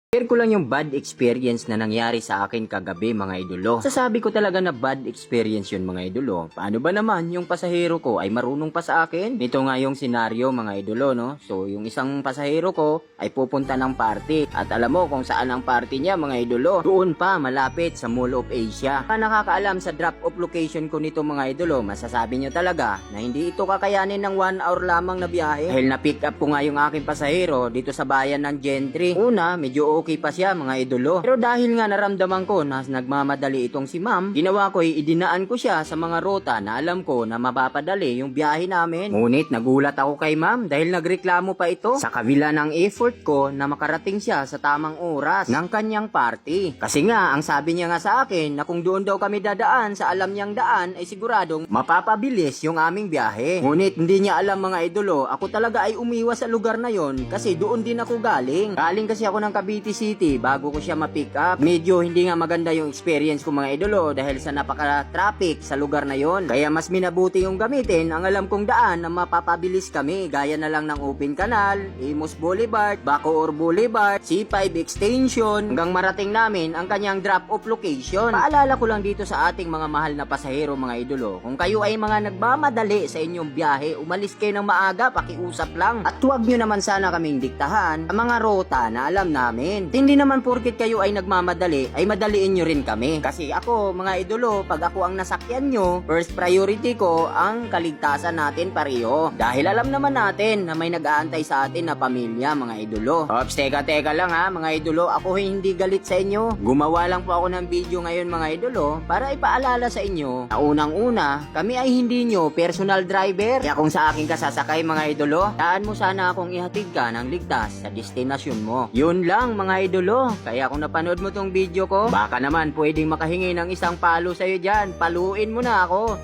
Share ko lang yung bad experience na nangyari sa akin kagabi mga idolo. Sasabi ko talaga na bad experience yun mga idolo. Paano ba naman yung pasahero ko ay marunong pa sa akin? Ito nga yung senaryo mga idolo, no? So yung isang pasahero ko ay pupunta ng party. At alam mo kung saan ang party niya mga idolo? Doon pa malapit sa Mall of Asia. Nakakaalam sa drop off location ko nito mga idolo, masasabi nyo talaga na hindi ito kakayanin ng 1 hour lamang na biyahe. Dahil na pick up ko nga yung aking pasahero dito sa bayan ng Gentry. Una, medyo okay pa siya mga idolo. Pero dahil nga naramdaman ko na nagmamadali itong si ma'am, ginawa ko ay idinaan ko siya sa mga ruta na alam ko na mapapadali yung biyahe namin. Ngunit nagulat ako kay ma'am dahil nagreklamo pa ito sa kabila ng effort ko na makarating siya sa tamang oras ng kanyang party. Kasi nga, ang sabi niya nga sa akin na kung doon daw kami dadaan sa alam niyang daan ay siguradong mapapabilis yung aming biyahe. Ngunit hindi niya alam mga idolo, ako talaga ay umiwas sa lugar na yon kasi doon din ako galing. Galing kasi ako ng Cavite City bago ko siya ma-pick up. Medyo hindi nga maganda yung experience ko mga idolo dahil sa napaka-traffic sa lugar na yon. Kaya mas minabuti yung gamitin ang alam kong daan na mapapabilis kami gaya na lang ng Open Canal, Imus Boulevard, Bacoor Boulevard, C5 Extension hanggang marating namin ang kanyang drop-off location. Paalala ko lang dito sa ating mga mahal na pasahero mga idolo, kung kayo ay mga nagmamadali sa inyong biyahe, umalis kayo ng maaga, pakiusap lang. At huwag nyo naman sana kaming diktahan ang mga rota na alam namin. Hindi naman porket kayo ay nagmamadali, ay madaliin nyo rin kami. Kasi ako, mga idolo, pag ako ang nasakyan nyo, first priority ko ang kaligtasan natin pareho. Dahil alam naman natin na may nag-aantay sa atin na pamilya, mga idolo. Ops, teka lang ha, mga idolo, ako hindi galit sa inyo. Gumawa lang po ako ng video ngayon, mga idolo, para ipaalala sa inyo na unang-una, kami ay hindi nyo personal driver. Kaya kung sa akin ka sasakay, mga idolo, daan mo sana akong ihatid ka ng ligtas sa destinasyon mo. Yun lang, mga idolo. Kaya kung napanood mo tong video ko, baka naman pwedeng makahingi ng isang palo sa'yo dyan. Paluin mo na ako.